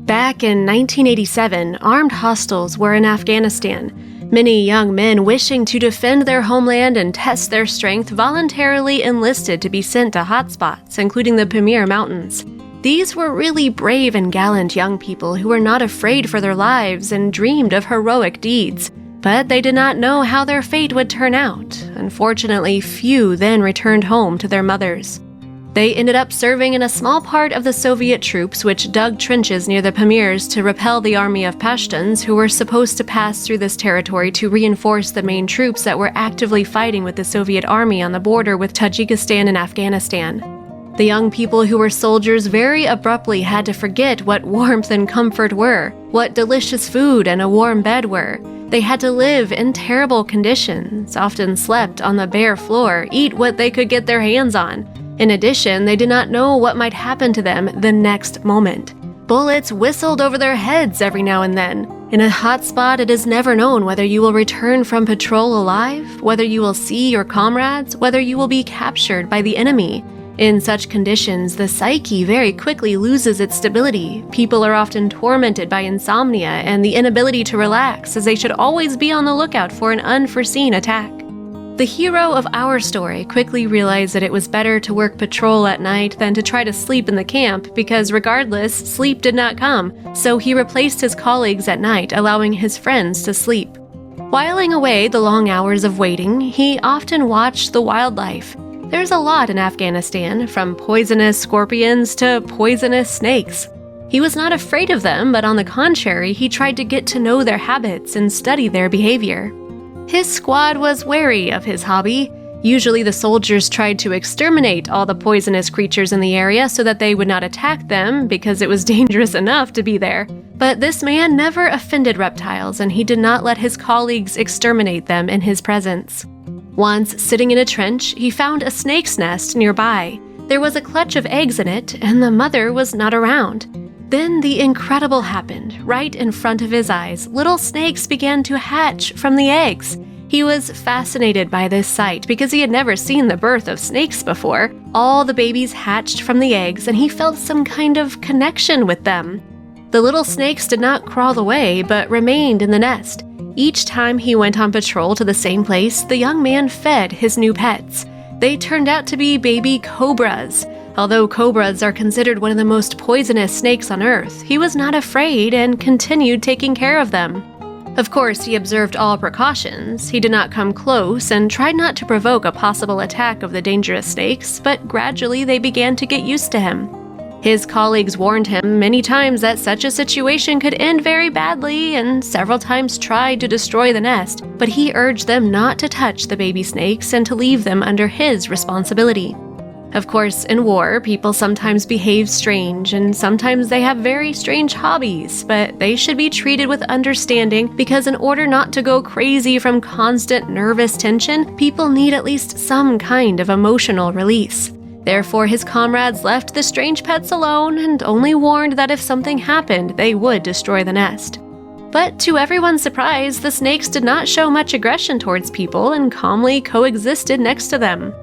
Back in 1987, armed hostiles were in Afghanistan. Many young men wishing to defend their homeland and test their strength voluntarily enlisted to be sent to hotspots, including the Pamir Mountains. These were really brave and gallant young people who were not afraid for their lives and dreamed of heroic deeds. But they did not know how their fate would turn out. Unfortunately, few then returned home to their mothers. They ended up serving in a small part of the Soviet troops which dug trenches near the Pamirs to repel the army of Pashtuns who were supposed to pass through this territory to reinforce the main troops that were actively fighting with the Soviet army on the border with Tajikistan and Afghanistan. The young people who were soldiers very abruptly had to forget what warmth and comfort were, what delicious food and a warm bed were. They had to live in terrible conditions, often slept on the bare floor, eat what they could get their hands on. In addition, they did not know what might happen to them the next moment. Bullets whistled over their heads every now and then. In a hot spot, it is never known whether you will return from patrol alive, whether you will see your comrades, whether you will be captured by the enemy. In such conditions, the psyche very quickly loses its stability. People are often tormented by insomnia and the inability to relax, as they should always be on the lookout for an unforeseen attack. The hero of our story quickly realized that it was better to work patrol at night than to try to sleep in the camp, because regardless, sleep did not come, so he replaced his colleagues at night, allowing his friends to sleep. Whiling away the long hours of waiting, he often watched the wildlife. There's a lot in Afghanistan, from poisonous scorpions to poisonous snakes. He was not afraid of them, but on the contrary, he tried to get to know their habits and study their behavior. His squad was wary of his hobby. Usually the soldiers tried to exterminate all the poisonous creatures in the area so that they would not attack them because it was dangerous enough to be there. But this man never offended reptiles, and he did not let his colleagues exterminate them in his presence. Once, sitting in a trench, he found a snake's nest nearby. There was a clutch of eggs in it, and the mother was not around. Then the incredible happened. Right in front of his eyes, little snakes began to hatch from the eggs. He was fascinated by this sight because he had never seen the birth of snakes before. All the babies hatched from the eggs, and he felt some kind of connection with them. The little snakes did not crawl away, but remained in the nest. Each time he went on patrol to the same place, the young man fed his new pets. They turned out to be baby cobras. Although cobras are considered one of the most poisonous snakes on Earth, he was not afraid and continued taking care of them. Of course, he observed all precautions. He did not come close and tried not to provoke a possible attack of the dangerous snakes, but gradually they began to get used to him. His colleagues warned him many times that such a situation could end very badly, and several times tried to destroy the nest, but he urged them not to touch the baby snakes and to leave them under his responsibility. Of course, in war, people sometimes behave strange, and sometimes they have very strange hobbies, but they should be treated with understanding because in order not to go crazy from constant nervous tension, people need at least some kind of emotional release. Therefore, his comrades left the strange pets alone and only warned that if something happened, they would destroy the nest. But to everyone's surprise, the snakes did not show much aggression towards people and calmly coexisted next to them.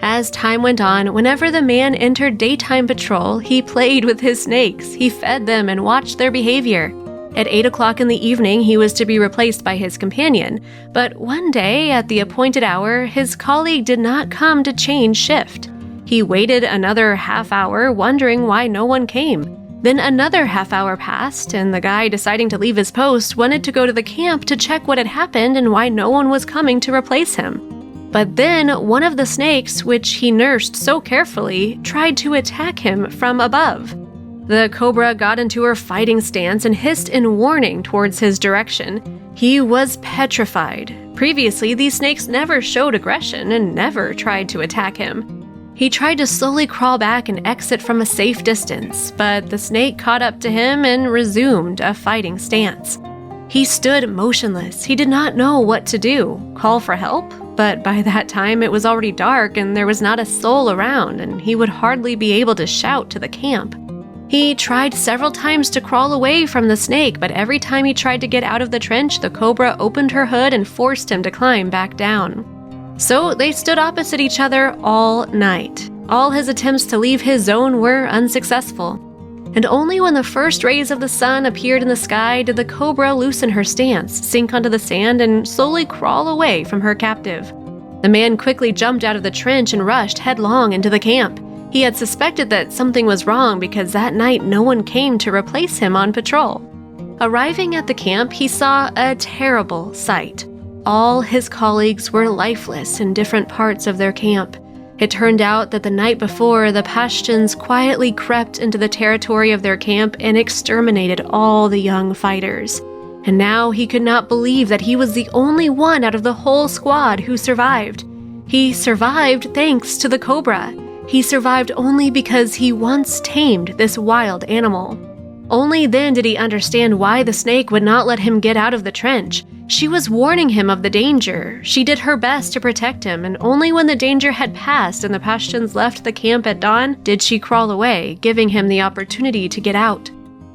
As time went on, whenever the man entered daytime patrol, he played with his snakes, he fed them and watched their behavior. At 8 o'clock in the evening, he was to be replaced by his companion, but one day, at the appointed hour, his colleague did not come to change shift. He waited another half hour, wondering why no one came. Then another half hour passed, and the guy, deciding to leave his post, wanted to go to the camp to check what had happened and why no one was coming to replace him. But then one of the snakes, which he nursed so carefully, tried to attack him from above. The cobra got into her fighting stance and hissed in warning towards his direction. He was petrified. Previously, these snakes never showed aggression and never tried to attack him. He tried to slowly crawl back and exit from a safe distance, but the snake caught up to him and resumed a fighting stance. He stood motionless. He did not know what to do. Call for help? But by that time it was already dark and there was not a soul around, and he would hardly be able to shout to the camp. He tried several times to crawl away from the snake, but every time he tried to get out of the trench, the cobra opened her hood and forced him to climb back down. So they stood opposite each other all night. All his attempts to leave his zone were unsuccessful. And only when the first rays of the sun appeared in the sky did the cobra loosen her stance, sink onto the sand, and slowly crawl away from her captive. The man quickly jumped out of the trench and rushed headlong into the camp. He had suspected that something was wrong because that night no one came to replace him on patrol. Arriving at the camp, he saw a terrible sight. All his colleagues were lifeless in different parts of their camp. It turned out that the night before, the Pashtuns quietly crept into the territory of their camp and exterminated all the young fighters. And now he could not believe that he was the only one out of the whole squad who survived. He survived thanks to the cobra. He survived only because he once tamed this wild animal. Only then did he understand why the snake would not let him get out of the trench. She was warning him of the danger. She did her best to protect him, and only when the danger had passed and the Pashtuns left the camp at dawn did she crawl away, giving him the opportunity to get out.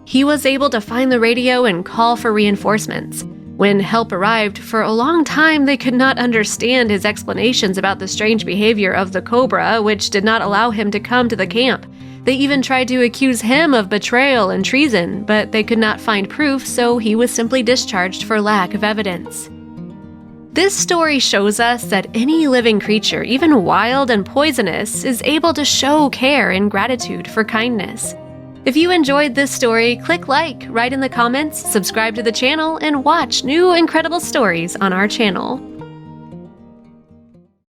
He was able to find the radio and call for reinforcements. When help arrived, for a long time they could not understand his explanations about the strange behavior of the cobra, which did not allow him to come to the camp. They even tried to accuse him of betrayal and treason, but they could not find proof, so he was simply discharged for lack of evidence. This story shows us that any living creature, even wild and poisonous, is able to show care and gratitude for kindness. If you enjoyed this story, click like, write in the comments, subscribe to the channel, and watch new incredible stories on our channel.